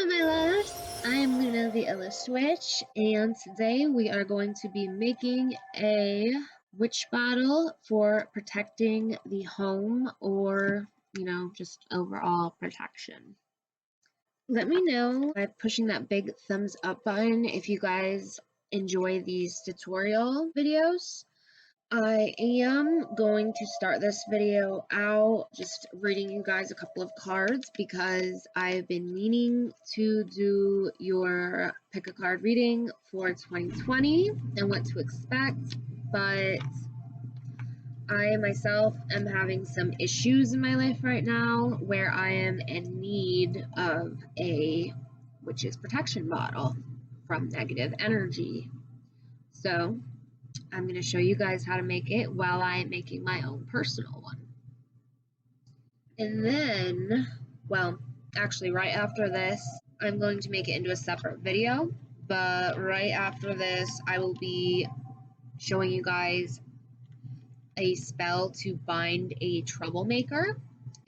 Hello my loves, I am Luna the illest witch, and today we are going to be making a witch bottle for protecting the home or, just overall protection. Let me know by pushing that big thumbs up button if you guys enjoy these tutorial videos. I am going to start this video out just reading you guys a couple of cards because I've been meaning to do your pick a card reading for 2020 and what to expect, but I myself am having some issues in my life right now where I am in need of a witch's protection bottle from negative energy. So I'm going to show you guys how to make it while I'm making my own personal one. And then, well, actually right after this, I'm going to make it into a separate video, but right after this, I will be showing you guys a spell to bind a troublemaker,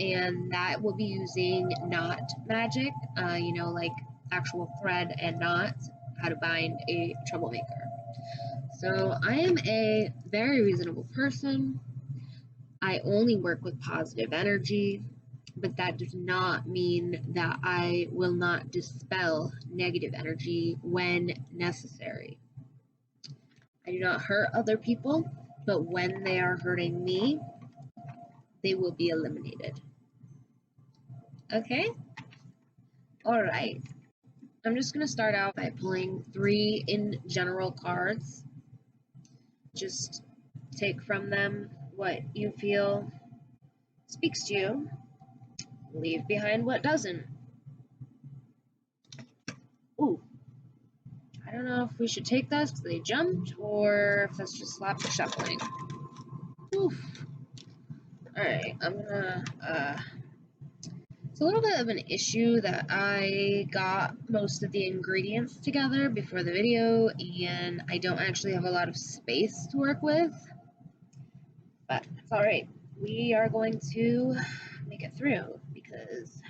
and that will be using knot magic, like actual thread and knots, how to bind a troublemaker. So I am a very reasonable person. I only work with positive energy, but that does not mean that I will not dispel negative energy when necessary. I do not hurt other people, but when they are hurting me, they will be eliminated. Okay? All right. I'm just going to start out by pulling 3 in general cards. Just take from them what you feel speaks to you. Leave behind what doesn't. Ooh. I don't know if we should take this because they jumped or if that's just slap shuffling. Oof. Alright, I'm gonna, it's a little bit of an issue that I got most of the ingredients together before the video and I don't actually have a lot of space to work with. But it's alright. We are going to make it through because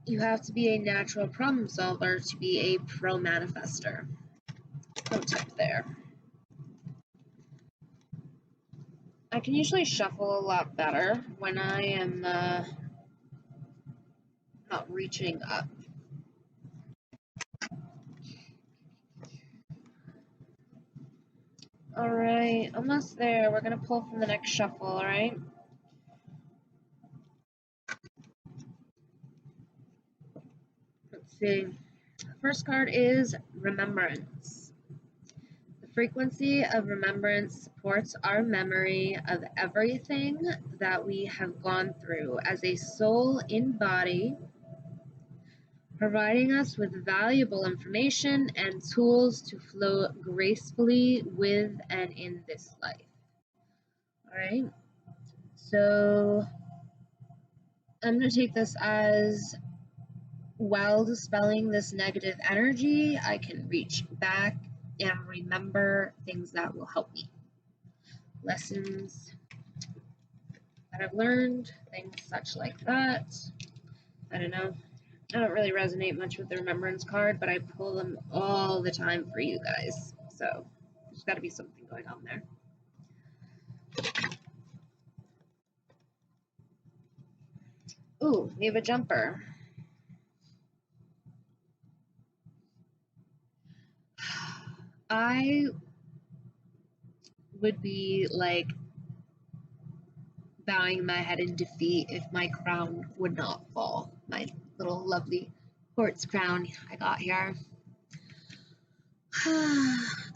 you have to be a natural problem solver to be a pro manifester. Pro tip there. I can usually shuffle a lot better when I am not reaching up. Alright, almost there. We're going to pull from the next shuffle, alright? Let's see. The first card is Remembrance. The frequency of remembrance supports our memory of everything that we have gone through as a soul in body, providing us with valuable information and tools to flow gracefully with and in this life. Alright, so I'm going to take this as, while dispelling this negative energy, I can reach back and remember things that will help me. Lessons that I've learned, things such like that. I don't know. I don't really resonate much with the remembrance card, but I pull them all the time for you guys. So there's got to be something going on there. Ooh, we have a jumper. I would be like bowing my head in defeat if my crown would not fall. My little lovely quartz crown I got here.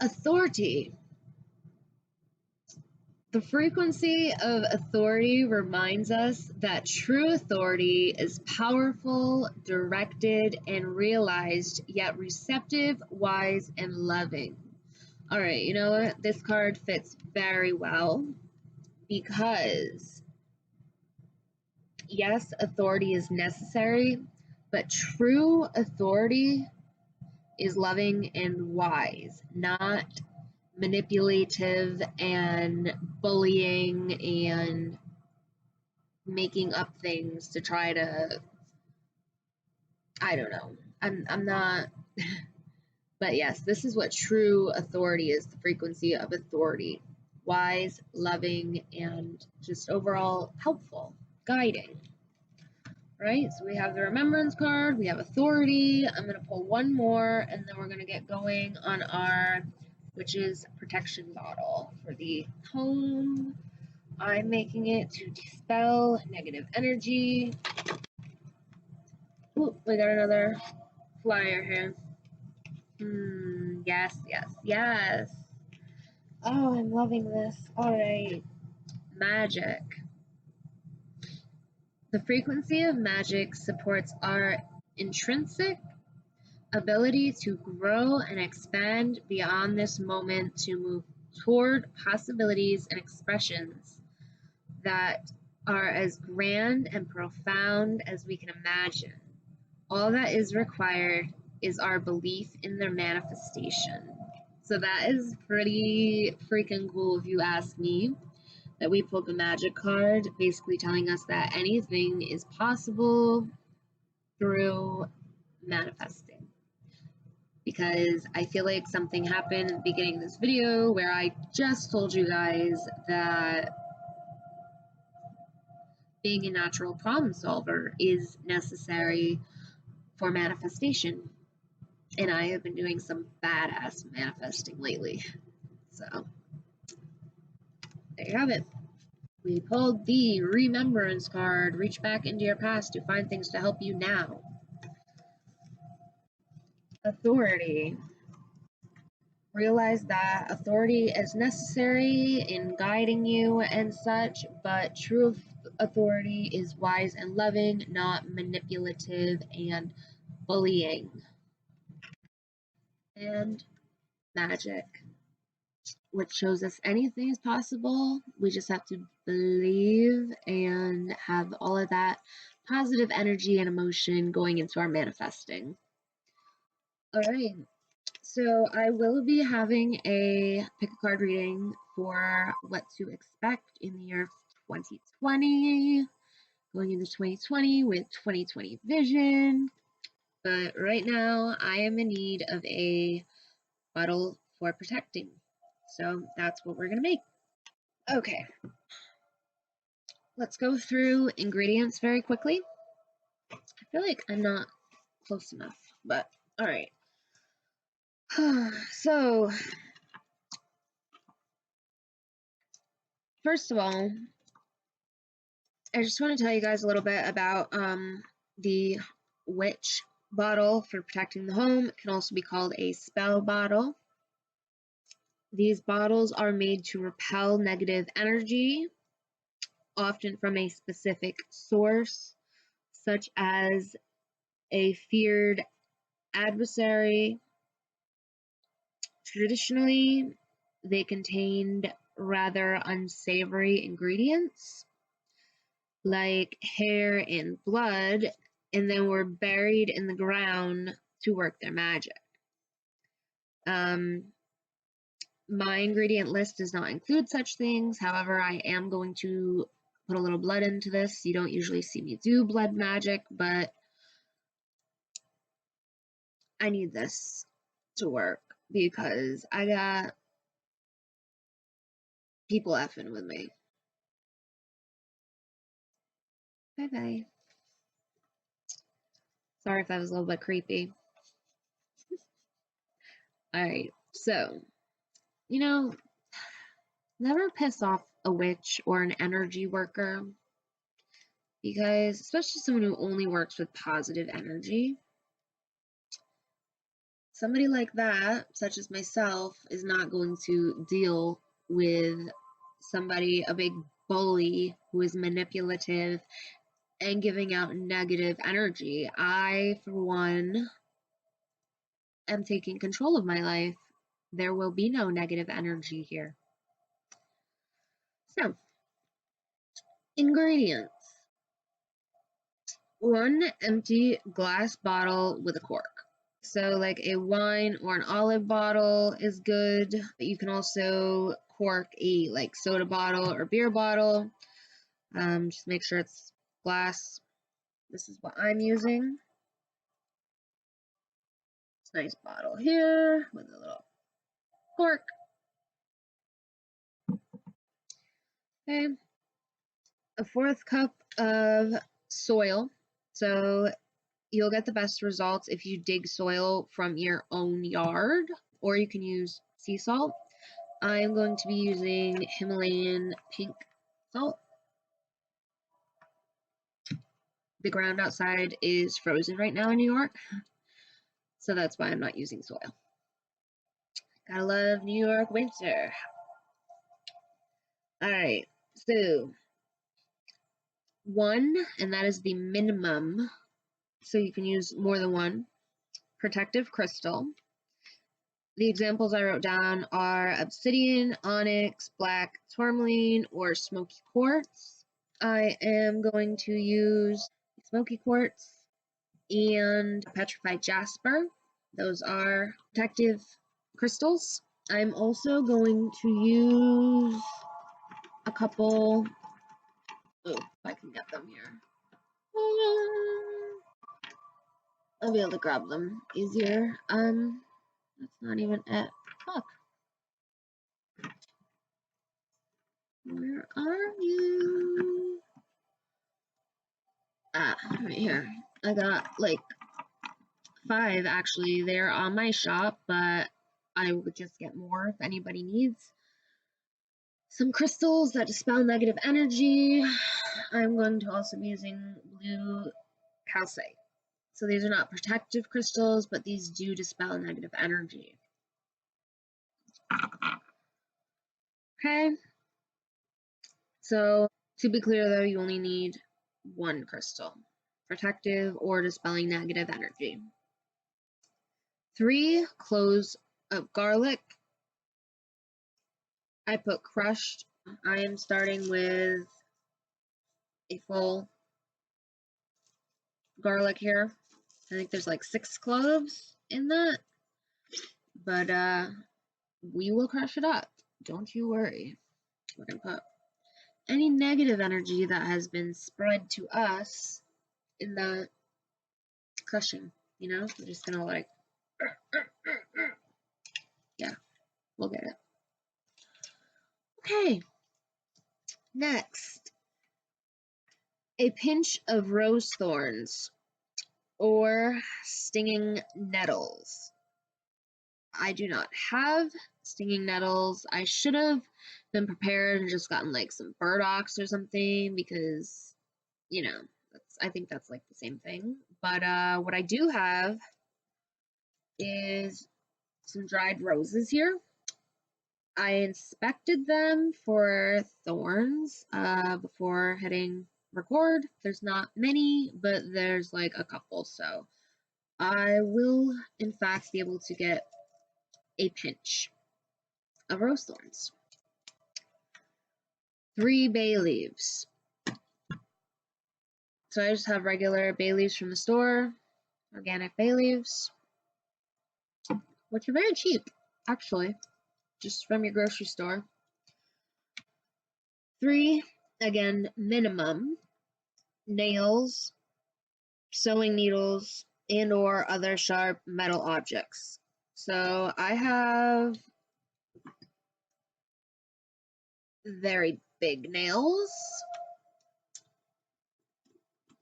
Authority. The frequency of authority reminds us that true authority is powerful, directed, and realized, yet receptive, wise, and loving. All right, you know what? This card fits very well because, yes, authority is necessary, but true authority is loving and wise, not manipulative and bullying and making up things to try to I don't know. I'm not. But yes, this is what true authority is, the frequency of authority. Wise, loving, and just overall helpful, guiding. Right? So we have the remembrance card, we have authority. I'm going to pull one more, and then we're going to get going on our witch's protection bottle for the home. I'm making it to dispel negative energy. Ooh, we got another flyer here. Yes, yes, yes. Oh, I'm loving this. All right. Magic. The frequency of magic supports our intrinsic ability to grow and expand beyond this moment, to move toward possibilities and expressions that are as grand and profound as we can imagine. All that is required is our belief in their manifestation. So that is pretty freaking cool if you ask me, that we pulled the magic card, basically telling us that anything is possible through manifesting. Because I feel like something happened at the beginning of this video where I just told you guys that being a natural problem solver is necessary for manifestation. And I have been doing some badass manifesting lately. So, there you have it. We pulled the Remembrance card. Reach back into your past to find things to help you now. Authority. Realize that authority is necessary in guiding you and such, but true authority is wise and loving, not manipulative and bullying. And magic, which shows us anything is possible. We just have to believe and have all of that positive energy and emotion going into our manifesting. All right. So I will be having a pick a card reading for what to expect in the year 2020, going into 2020 with 2020 vision. But right now, I am in need of a bottle for protecting. So that's what we're going to make. Okay. Let's go through ingredients very quickly. I feel like I'm not close enough, but all right. So, first of all, I just want to tell you guys a little bit about the witch bottle for protecting the home. It can also be called a spell bottle. These bottles are made to repel negative energy, often from a specific source, such as a feared adversary. Traditionally, they contained rather unsavory ingredients like hair and blood, and then were buried in the ground to work their magic. My ingredient list does not include such things. However, I am going to put a little blood into this. You don't usually see me do blood magic, but I need this to work because I got people effing with me. Bye bye. Sorry if that was a little bit creepy. Alright, so, never piss off a witch or an energy worker, because, especially someone who only works with positive energy, somebody like that, such as myself, is not going to deal with somebody, a big bully who is manipulative and giving out negative energy. I, for one, am taking control of my life. There will be no negative energy here. So, ingredients. 1 empty glass bottle with a cork. So like a wine or an olive bottle is good, but you can also cork a like soda bottle or beer bottle. Just make sure it's glass. This is what I'm using. Nice bottle here with a little cork. Okay, a 1/4 cup of soil. So you'll get the best results if you dig soil from your own yard, or you can use sea salt. I'm going to be using Himalayan pink salt. The ground outside is frozen right now in New York, so that's why I'm not using soil. Gotta love New York winter. Alright, so 1, and that is the minimum, so you can use more than one, protective crystal. The examples I wrote down are obsidian, onyx, black tourmaline, or smoky quartz. I am going to use smoky quartz and petrified jasper. Those are protective crystals. I'm also going to use a couple, oh, if I can get them here. I'll be able to grab them easier. That's not even it. Fuck. Where are you? Ah, right here. I got like 5 actually. They're on my shop, but I would just get more if anybody needs. Some crystals that dispel negative energy. I'm going to also be using blue calcite. So these are not protective crystals, but these do dispel negative energy. Okay. So to be clear though, you only need 1 crystal. Protective or dispelling negative energy. 3 cloves of garlic. I put crushed. I am starting with a full garlic here. I think there's like 6 cloves in that, but we will crush it up. Don't you worry. We're gonna put any negative energy that has been spread to us in the crushing, you know? We're just gonna like, yeah, we'll get it. Okay, next, a pinch of rose thorns or stinging nettles. I do not have stinging nettles. I should have been prepared and just gotten like some burdocks or something because, you know, I think that's like the same thing. But what I do have is some dried roses here. I inspected them for thorns before hitting record. There's not many, but there's like a couple, so I will in fact be able to get a pinch of rose thorns. 3 bay leaves. So I just have regular bay leaves from the store, organic bay leaves, which are very cheap, actually, just from your grocery store. 3, again, minimum, nails, sewing needles, and or other sharp metal objects. So I have very big nails,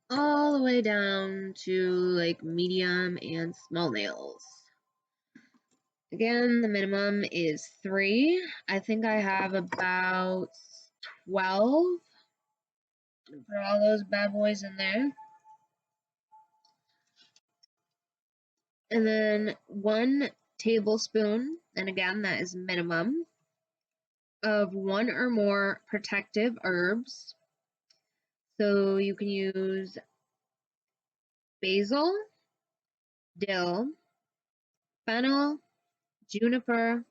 all the way down to like medium and small nails. Again, the minimum is 3. I think I have about 12. Put all those bad boys in there. And then 1 tablespoon, and again, that is minimum, of 1 or more protective herbs. So you can use basil, dill, fennel, juniper,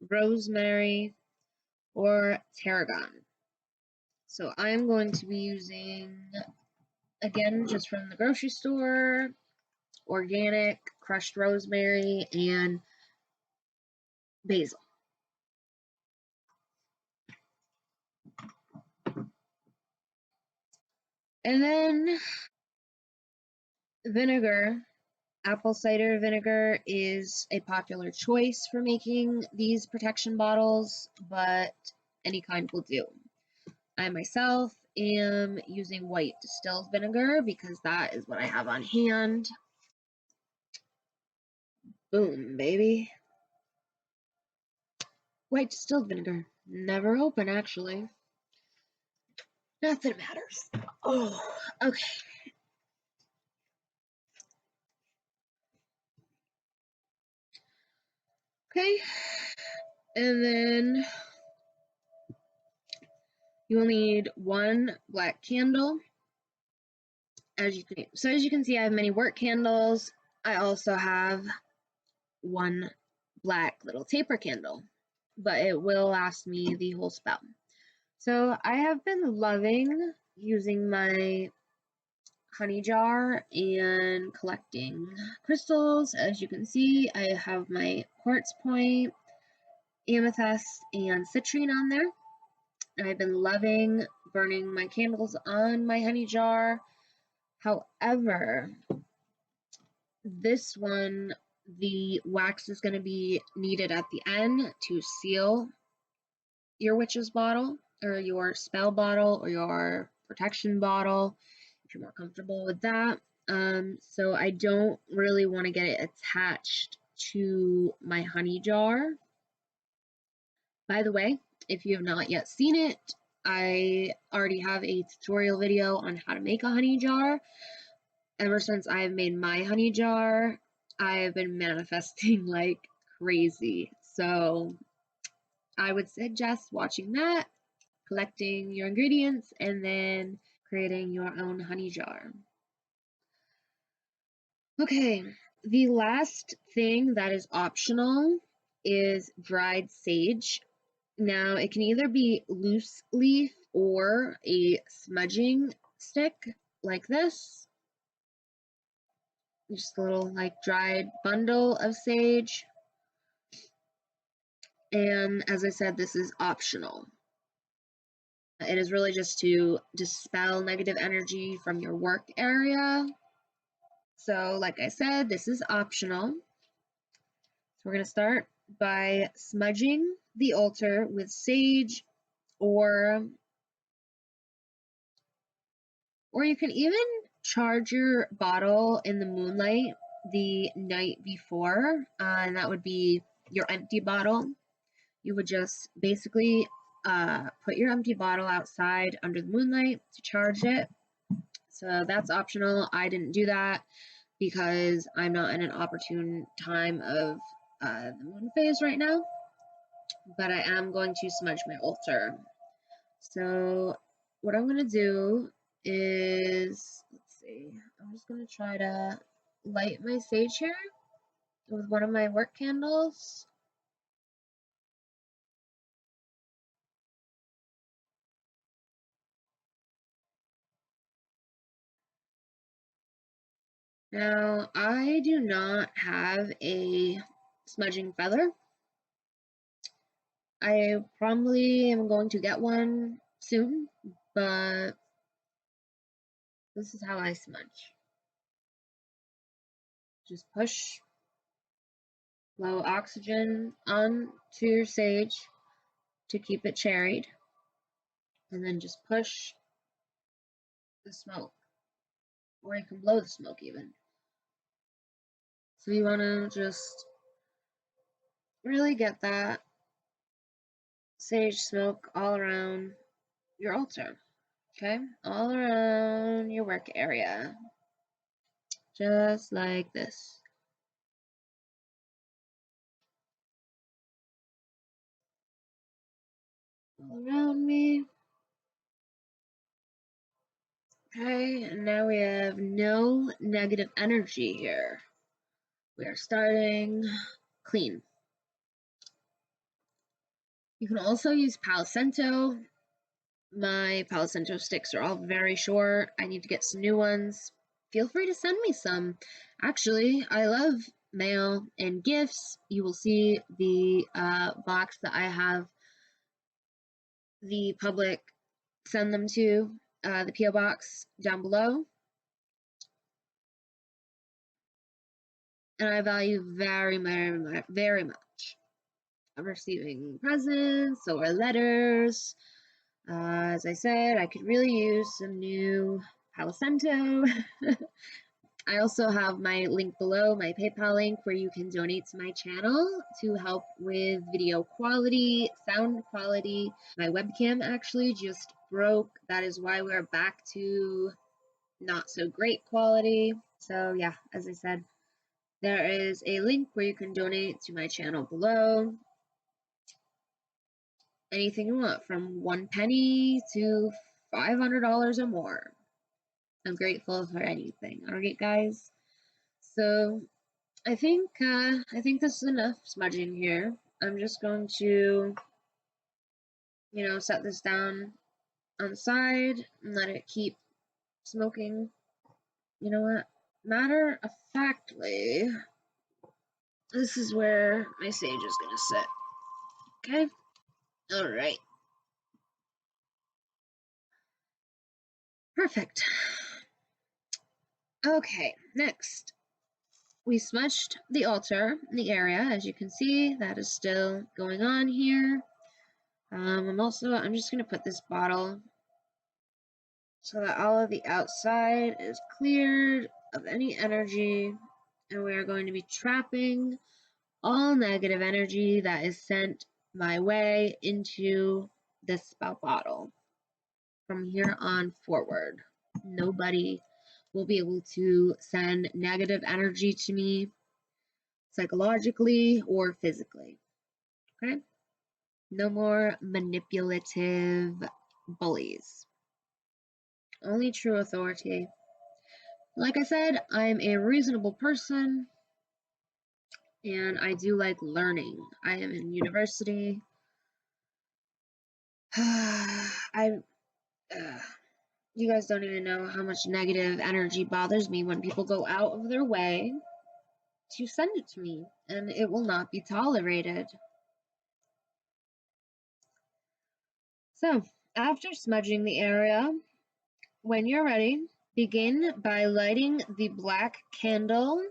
rosemary, or tarragon. So I'm going to be using, again, just from the grocery store, organic crushed rosemary and basil. And then vinegar Apple cider vinegar is a popular choice for making these protection bottles, but any kind will do. I myself am using white distilled vinegar because that is what I have on hand. Boom, baby. White distilled vinegar. Never open, actually. Not that it matters. Oh, okay. Okay. And then you will need one black candle. As you can see, I have many work candles. I also have one black little taper candle, but it will last me the whole spell. So I have been loving using my honey jar and collecting crystals. As you can see, I have my quartz point, amethyst, and citrine on there. I've been loving burning my candles on my honey jar. However, this one, the wax is going to be needed at the end to seal your witch's bottle or your spell bottle or your protection bottle if you're more comfortable with that. So I don't really want to get it attached to my honey jar. By the way, if you have not yet seen it, I already have a tutorial video on how to make a honey jar. Ever since I've made my honey jar, I've been manifesting like crazy. So I would suggest watching that, collecting your ingredients, and then creating your own honey jar. Okay, the last thing that is optional is dried sage. Now, it can either be loose leaf or a smudging stick like this. Just a little like dried bundle of sage. And as I said, this is optional. It is really just to dispel negative energy from your work area. So, like I said, this is optional. So we're going to start by smudging the altar with sage, or you can even charge your bottle in the moonlight the night before, and that would be your empty bottle. You would just basically put your empty bottle outside under the moonlight to charge it. So that's optional. I didn't do that because I'm not in an opportune time of the moon phase right now, but I am going to smudge my altar. So what I'm going to do is, let's see, I'm just going to try to light my sage here with one of my work candles. Now, I do not have a smudging feather. I probably am going to get one soon, but this is how I smudge. Just push low oxygen onto your sage to keep it cherried, and then just push the smoke, or you can blow the smoke even. So you want to just really get that sage smoke all around your altar, okay? All around your work area, just like this. All around me. Okay, and now we have no negative energy here. We are starting clean. You can also use Palo Santo. My Palo Santo sticks are all very short. I need to get some new ones. Feel free to send me some. Actually, I love mail and gifts. You will see the box that I have the public send them to, the P.O. box down below. and I value very much. I'm receiving presents or letters. As I said, I could really use some new Palo Santo. I also have my link below, my PayPal link, where you can donate to my channel to help with video quality, sound quality. My webcam actually just broke. That is why we're back to not so great quality. So yeah, as I said, there is a link where you can donate to my channel below. Anything you want, from 1 penny to $500 or more. I'm grateful for anything. All right, guys. So I think this is enough smudging here. I'm just going to, set this down on the side and let it keep smoking. You know what? Matter of factly, this is where my sage is gonna sit. Okay? Alright. Perfect. Okay, next. We smudged the altar, the area, as you can see, that is still going on here. I'm just gonna put this bottle so that all of the outside is cleared of any energy, and we are going to be trapping all negative energy that is sent my way into this spell bottle. From here on forward, nobody will be able to send negative energy to me psychologically or physically. Okay? No more manipulative bullies. Only true authority. Like I said, I'm a reasonable person and I do like learning. I am in university. You guys don't even know how much negative energy bothers me when people go out of their way to send it to me, and it will not be tolerated. So, after smudging the area, when you're ready, begin by lighting the black candle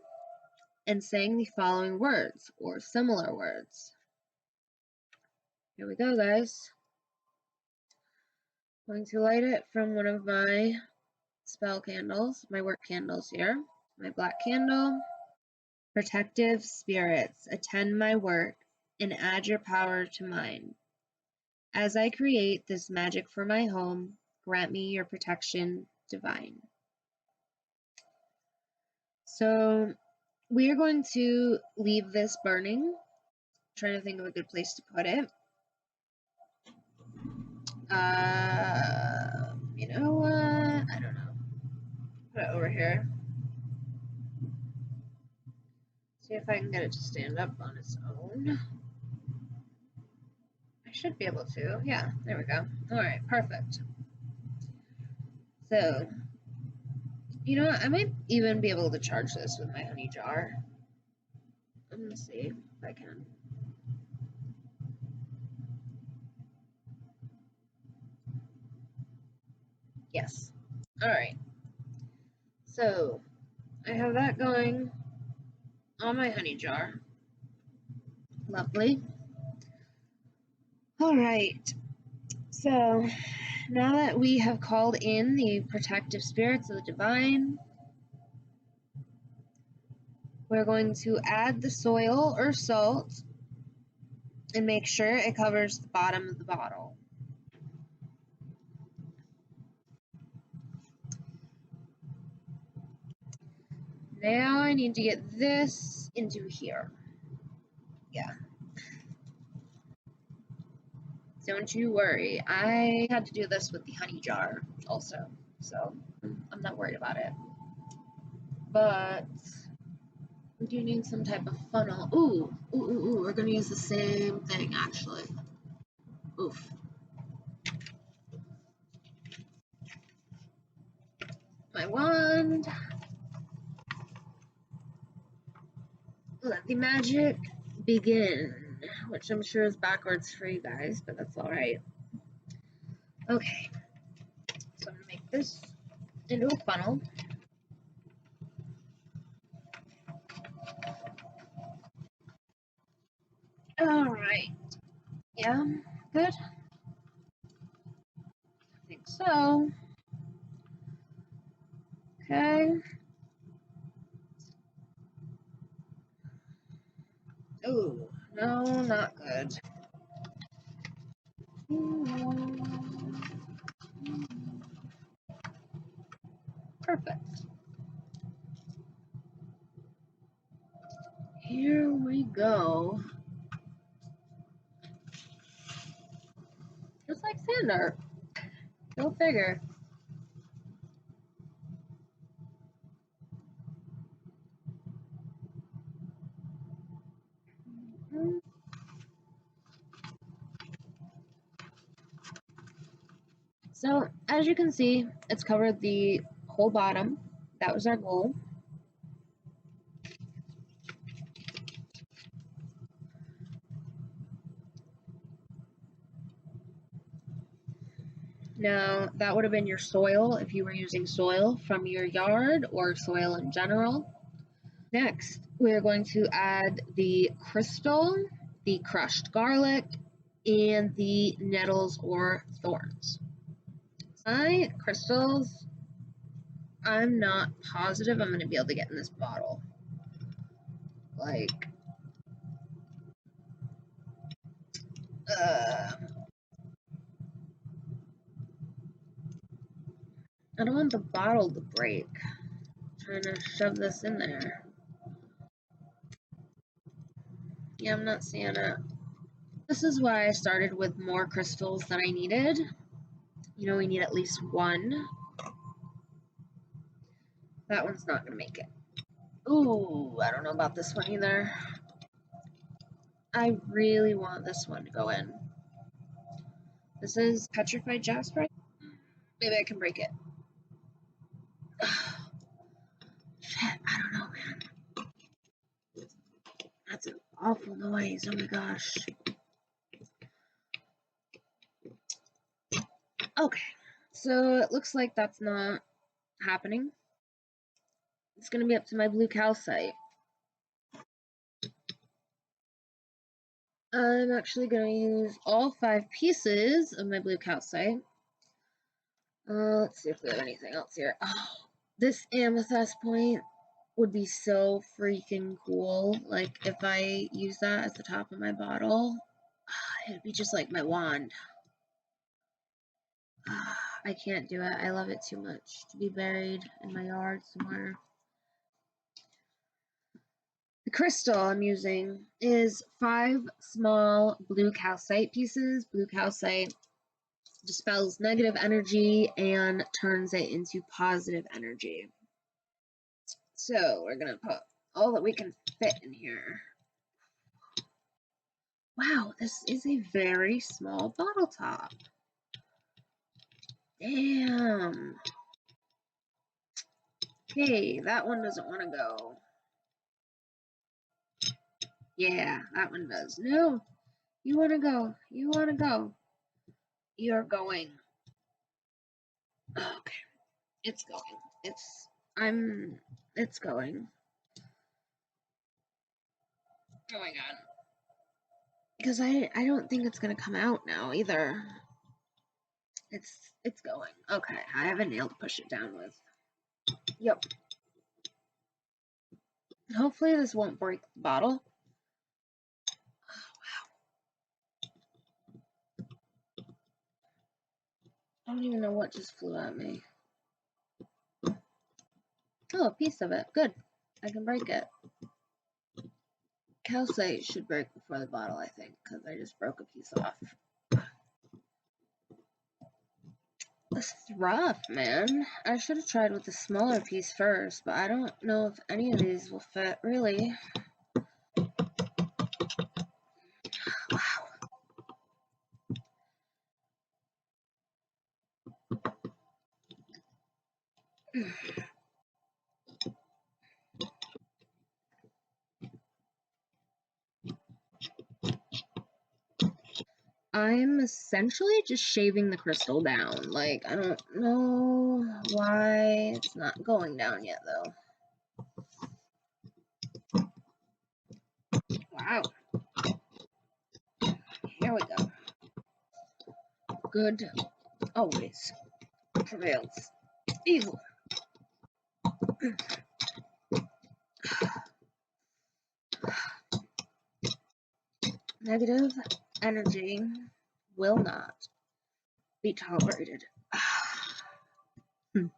and saying the following words or similar words. Here we go, guys. I'm going to light it from one of my spell candles, my work candles here. My black candle. Protective spirits, attend my work and add your power to mine. As I create this magic for my home, grant me your protection divine. So we are going to leave this burning. I'm trying to think of a good place to put it. You know what? I don't know. Put it over here. See if I can get it to stand up on its own. I should be able to. Yeah, there we go. All right, perfect. So, you know what? I might even be able to charge this with my honey jar. I'm gonna see if I can. Yes. All right. So, I have that going on my honey jar. Lovely. All right. So, now that we have called in the protective spirits of the divine, we're going to add the soil or salt and make sure it covers the bottom of the bottle. Now I need to get this into here. Yeah. Don't you worry. I had to do this with the honey jar also, so I'm not worried about it. But we do need some type of funnel. Ooh, we're gonna use the same thing actually. Oof. My wand. Let the magic begin, which I'm sure is backwards for you guys, but that's all right. Okay, so I'm gonna make this into a funnel. Alright. Yeah, good? I think so. Okay. Ooh, no, not good. Perfect. Here we go. Just like sand art. Go figure. So, as you can see, it's covered the whole bottom. That was our goal. Now, that would have been your soil if you were using soil from your yard or soil in general. Next, we're going to add the crystal, the crushed garlic, and the nettles or thorns. My crystals, I'm not positive I'm going to be able to get in this bottle. Like, I don't want the bottle to break. I'm trying to shove this in there. Yeah, I'm not seeing it. This is why I started with more crystals than I needed. You know, we need at least one. That one's not going to make it. Ooh, I don't know about this one either. I really want this one to go in. This is petrified jasper. Maybe I can break it. Shit, I don't know, man. That's an awful noise. Oh my gosh. Okay, so it looks like that's not happening. It's going to be up to my blue calcite. I'm actually going to use all 5 pieces of my blue calcite. Let's see if we have anything else here. Oh, this amethyst point would be so freaking cool. Like, if I use that as the top of my bottle, it'd be just like my wand. I can't do it. I love it too much to be buried in my yard somewhere. The crystal I'm using is 5 small blue calcite pieces. Blue calcite dispels negative energy and turns it into positive energy. So we're going to put all that we can fit in here. Wow, this is a very small bottle top. Damn. Okay, that one doesn't want to go. Yeah, that one does. No, you want to go. You want to go. You're going. Okay, it's going. It's going. Oh my god. Because I don't think it's going to come out now either. It's going. Okay, I have a nail to push it down with. Yep. Hopefully this won't break the bottle. I don't even know what just flew at me. Oh, a piece of it. Good. I can break it. Calcite should break before the bottle, I think, because I just broke a piece off. This is rough, man. I should have tried with the smaller piece first, but I don't know if any of these will fit, really. Wow. I'm essentially just shaving the crystal down. Like, I don't know why it's not going down yet, though. Wow. There we go. Good always prevails. Evil. Negative energy will not be tolerated. Boom,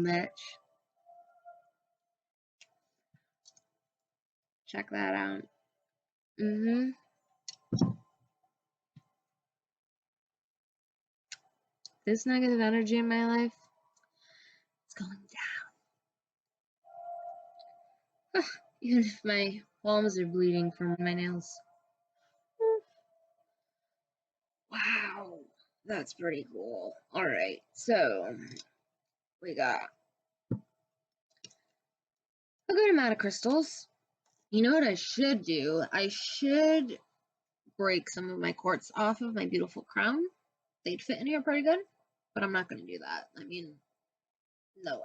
bitch. Check that out. This negative energy in my life is going down. Even if my palms are bleeding from my nails. Wow, that's pretty cool. Alright, so we got a good amount of crystals. You know what I should do? I should break some of my quartz off of my beautiful crown. They'd fit in here pretty good, but I'm not going to do that. I mean, no way.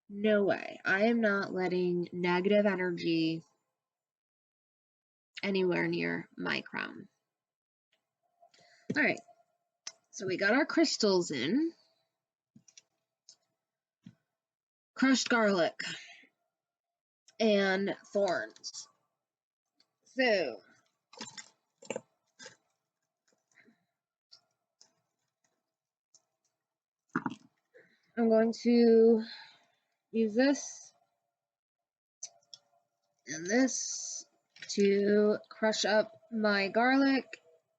No way. I am not letting negative energy anywhere near my crown. Alright, so we got our crystals in. Crushed garlic and thorns. So I'm going to use this and this to crush up my garlic,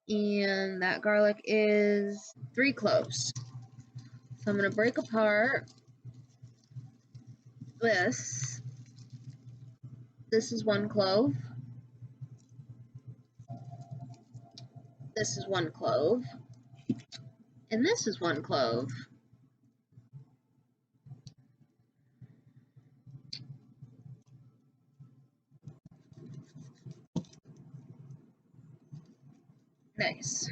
and that garlic is 3 cloves. So I'm going to break apart this. This is 1 clove. This is 1 clove. And this is 1 clove. Nice.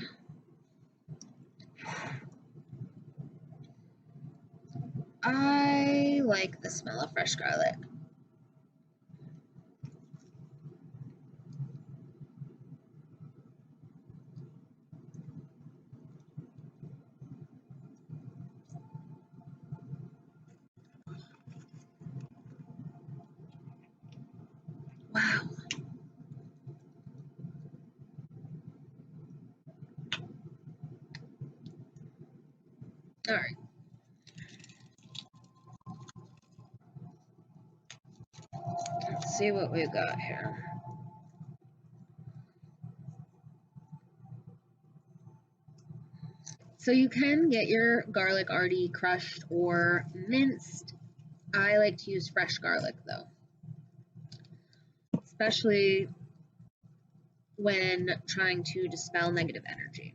I like the smell of fresh garlic. Wow. All right. Let's see what we've got here. So you can get your garlic already crushed or minced. I like to use fresh garlic though, especially when trying to dispel negative energy.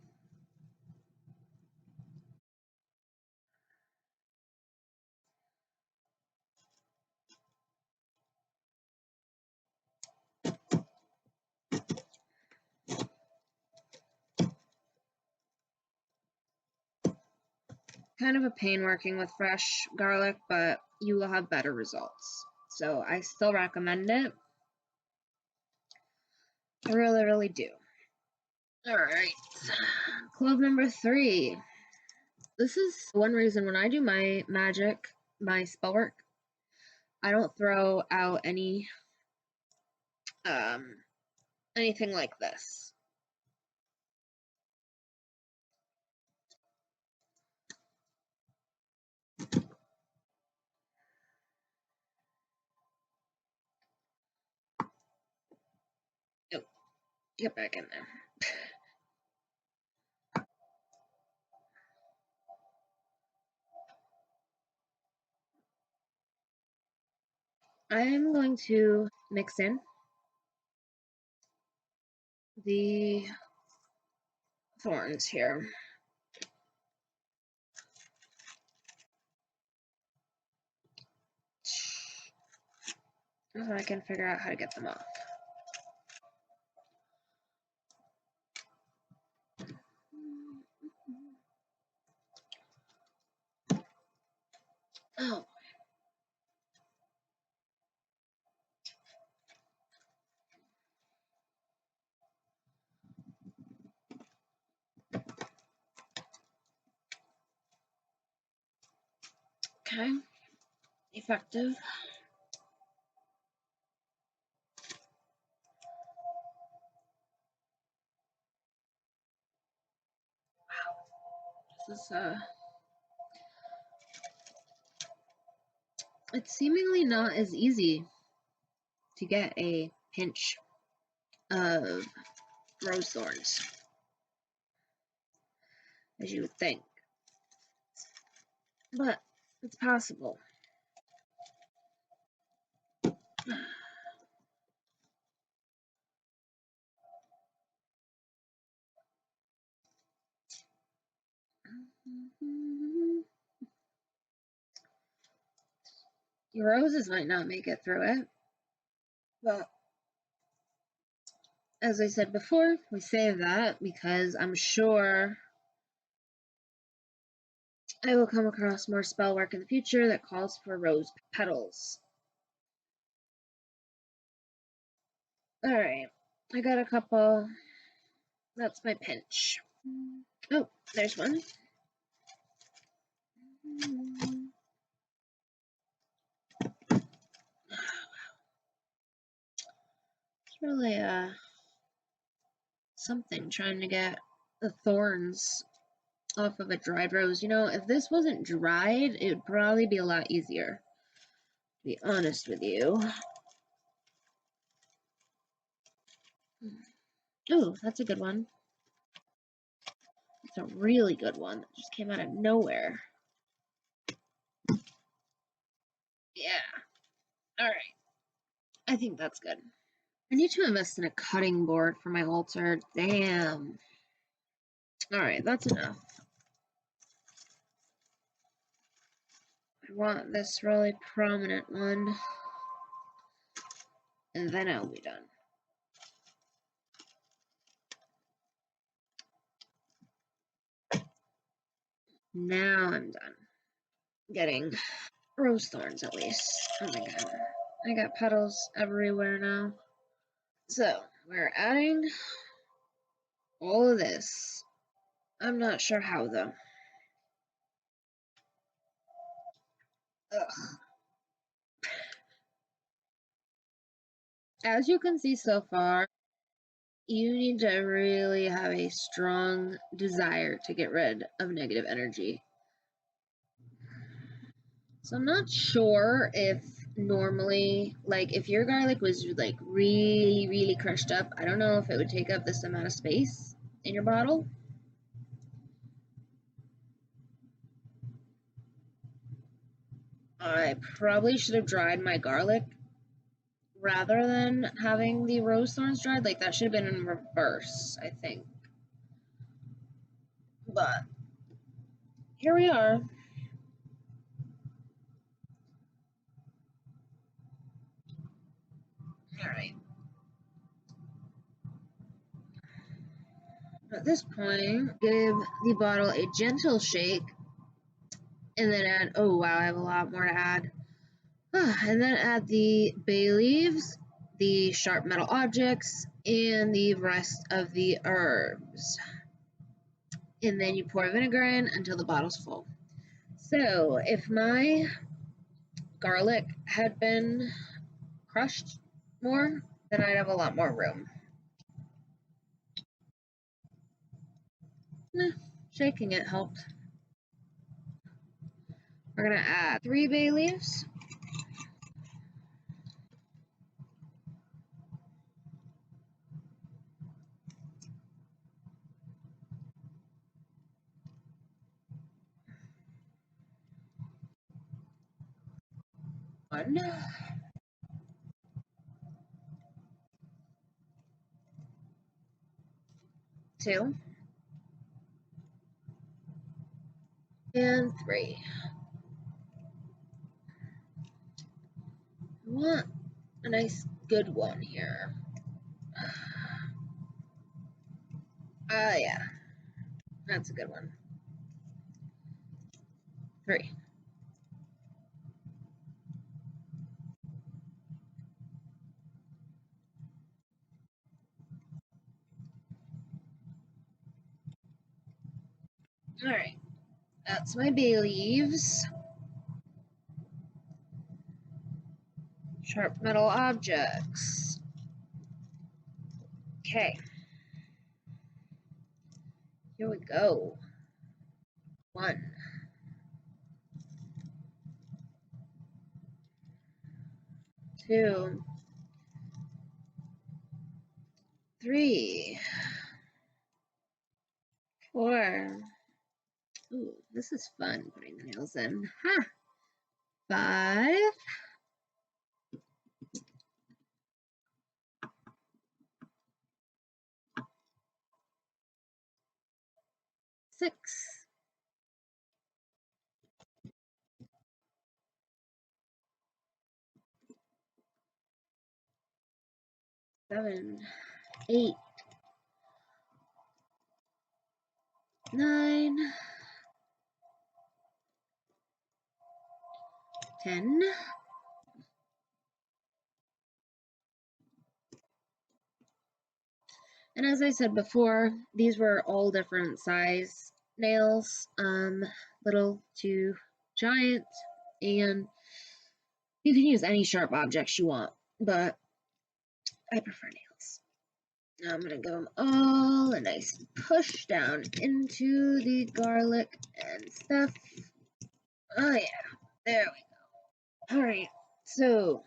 Kind of a pain working with fresh garlic, but you will have better results. So I still recommend it. I really, really do. All right, clove number 3. This is one reason when I do my magic, my spell work, I don't throw out anything like this. Oh, get back in there. I'm going to mix in the thorns here. So I can figure out how to get them off. Oh. Okay. Effective. Wow. This is it's seemingly not as easy to get a pinch of rose thorns as you would think. But it's possible. Your roses might not make it through it, but as I said before, we save that because I'm sure I will come across more spell work in the future that calls for rose petals. Alright, I got a couple. That's my pinch. Oh, there's one. It's really something trying to get the thorns off of a dried rose. You know, if this wasn't dried, it would probably be a lot easier, to be honest with you. Ooh, that's a good one. It's a really good one that just came out of nowhere. Yeah. Alright. I think that's good. I need to invest in a cutting board for my altar. Damn. Alright, that's enough. I want this really prominent one. And then I'll be done. Now I'm done. Getting rose thorns at least. Oh my god. I got petals everywhere now. So, we're adding all of this. I'm not sure how though. Ugh. As you can see so far, you need to really have a strong desire to get rid of negative energy. So I'm not sure if normally, like if your garlic was like really, really crushed up, I don't know if it would take up this amount of space in your bottle. I probably should have dried my garlic rather than having the rose thorns dried. Like that should have been in reverse, I think. But here we are. Alright. At this point, give the bottle a gentle shake and then add, oh wow, I have a lot more to add. And then add the bay leaves, the sharp metal objects, and the rest of the herbs. And then you pour vinegar in until the bottle's full. So if my garlic had been crushed more, then I'd have a lot more room. Shaking it helped. We're gonna add 3 bay leaves. One. 2. And 3. I want a nice good one here. Yeah. That's a good one. 3. Alright. That's my bay leaves. Sharp metal objects. Okay. Here we go. 1, 2, 3, 4. Ooh, this is fun putting the nails in. Ha! 5, 6, 7, 8, 9, 10. And as I said before, these were all different size nails, little to giant, and you can use any sharp objects you want, but I prefer nails. Now I'm going to give them all a nice push down into the garlic and stuff. Oh yeah, there we go. All right, so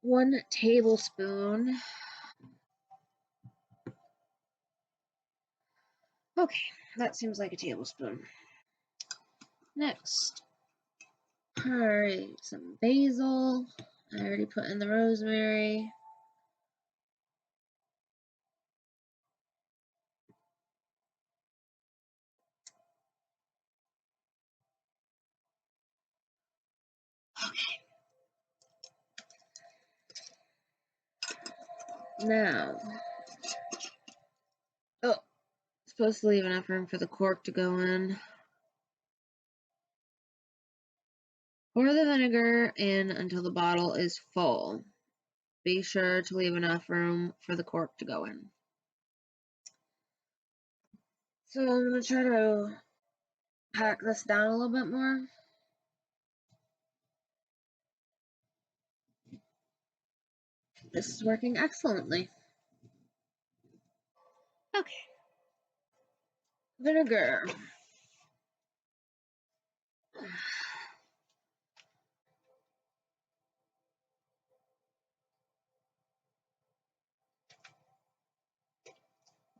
1 tablespoon. Okay, that seems like a tablespoon. Next, all right, some basil. I already put in the rosemary. Okay. Now, oh, supposed to leave enough room for the cork to go in. Pour the vinegar in until the bottle is full. Be sure to leave enough room for the cork to go in. So I'm going to try to pack this down a little bit more. This is working excellently. Okay. Vinegar.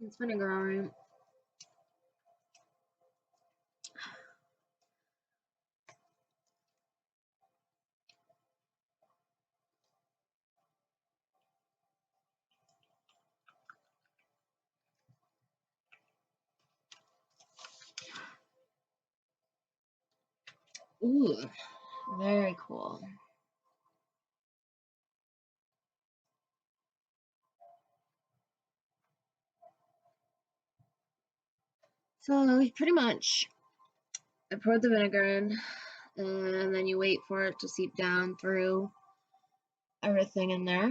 It's vinegar, alright. Ooh, very cool. So pretty much, I poured the vinegar in, and then you wait for it to seep down through everything in there.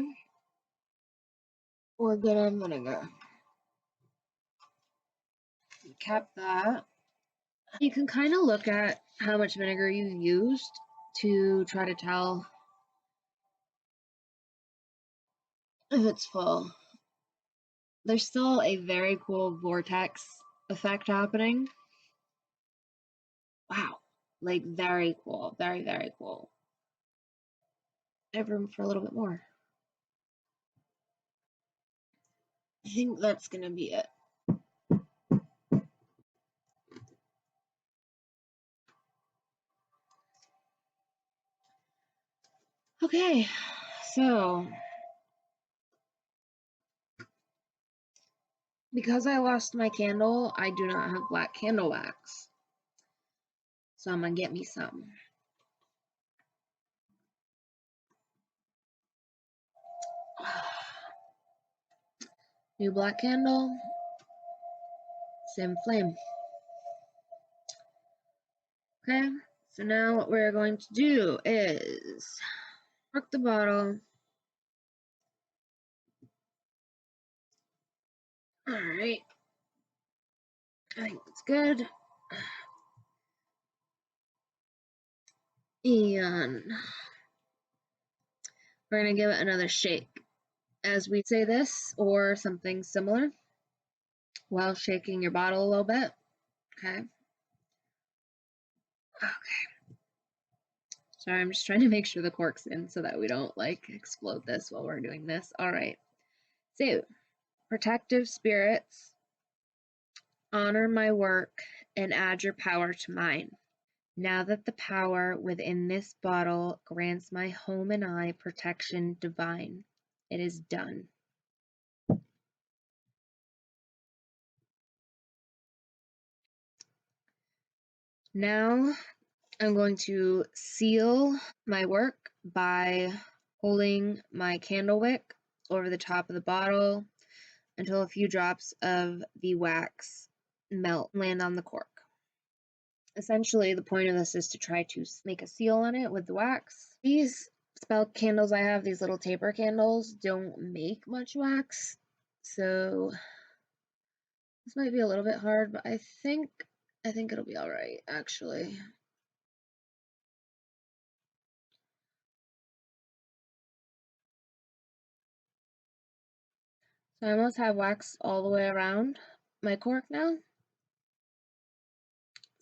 Or good on vinegar. Cap that. You can kind of look at how much vinegar you used to try to tell if it's full. There's still a very cool vortex effect happening. Wow, like very cool, very, very cool. I have room for a little bit more. I think that's gonna be it. Okay, so because I lost my candle, I do not have black candle wax. So I'm gonna get me some. New black candle, same flame. Okay, so now what we're going to do is cork the bottle. All right, I think that's good. And We're going to give it another shake as we say this or something similar while shaking your bottle a little bit. Okay. Okay. Sorry, I'm just trying to make sure the cork's in so that we don't like explode this while we're doing this. All right. So, protective spirits, honor my work and add your power to mine. Now that the power within this bottle grants my home and I protection divine, it is done. Now I'm going to seal my work by holding my candle wick over the top of the bottle until a few drops of the wax melt and land on the cork. Essentially, the point of this is to try to make a seal on it with the wax. These spell candles I have, these little taper candles, don't make much wax, so this might be a little bit hard, but I think it'll be all right, actually. So I almost have wax all the way around my cork now,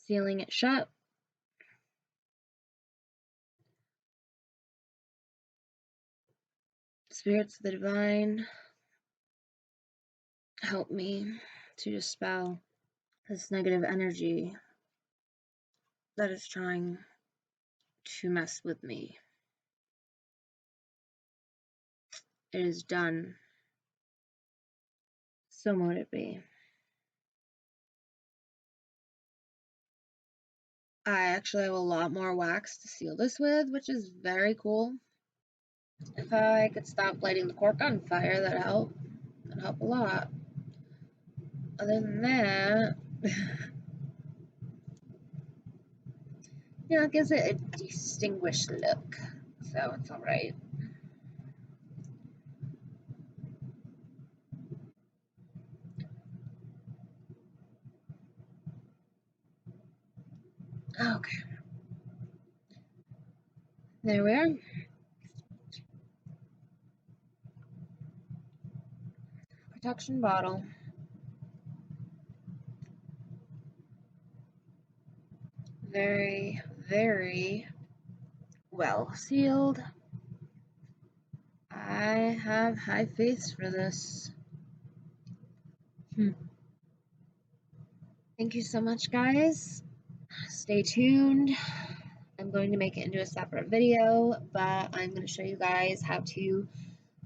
sealing it shut. Spirits of the divine, help me to dispel this negative energy that is trying to mess with me. It is done. So mote it be. I actually have a lot more wax to seal this with, which is very cool. If I could stop lighting the cork on fire, that'd help. That'd help a lot. Other than that, it gives it a distinguished look, so it's alright. Okay. There we are. Protection bottle. Very, very well sealed. I have high faith for this. Thank you so much, guys. Stay tuned. I'm going to make it into a separate video, but I'm going to show you guys how to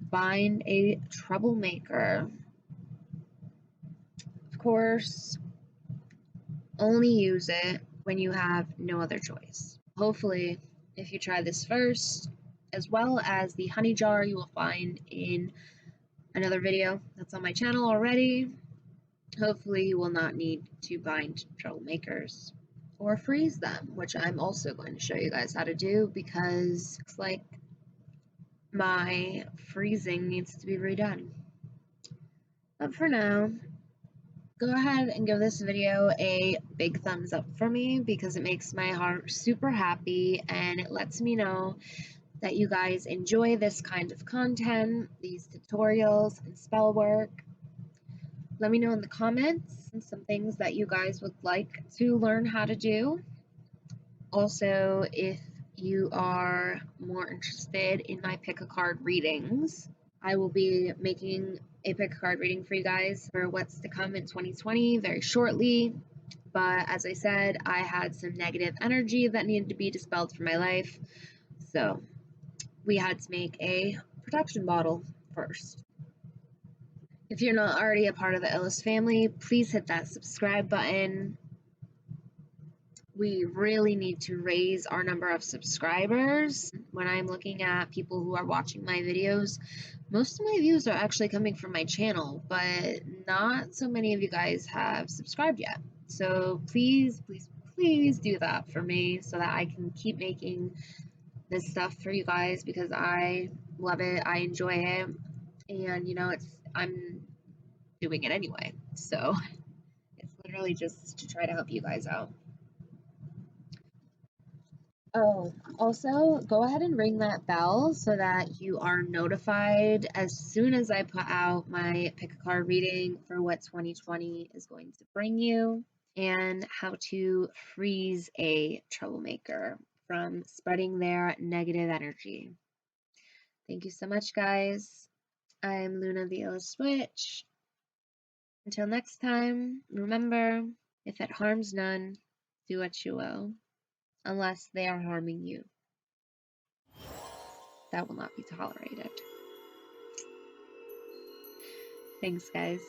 bind a troublemaker. Of course, only use it when you have no other choice. Hopefully, if you try this first, as well as the honey jar you will find in another video that's on my channel already, hopefully you will not need to bind troublemakers or freeze them, which I'm also going to show you guys how to do because it's like my freezing needs to be redone. But for now, go ahead and give this video a big thumbs up for me because it makes my heart super happy and it lets me know that you guys enjoy this kind of content, these tutorials and spell work. Let me know in the comments some things that you guys would like to learn how to do. Also, if you are more interested in my pick a card readings, I will be making a pick a card reading for you guys for what's to come in 2020 very shortly. But as I said, I had some negative energy that needed to be dispelled from my life. So we had to make a protection bottle first. If you're not already a part of the illest family, please hit that subscribe button. We really need to raise our number of subscribers. When I'm looking at people who are watching my videos, most of my views are actually coming from my channel, but not so many of you guys have subscribed yet. So please, please, please do that for me so that I can keep making this stuff for you guys because I love it, I enjoy it, and I'm doing it anyway. So it's literally just to try to help you guys out. Oh, also go ahead and ring that bell so that you are notified as soon as I put out my pick a card reading for what 2020 is going to bring you and how to freeze a troublemaker from spreading their negative energy. Thank you so much, guys. I'm Luna the Illest Witch. Until next time, remember, if it harms none, do what you will, unless they are harming you. That will not be tolerated. Thanks, guys.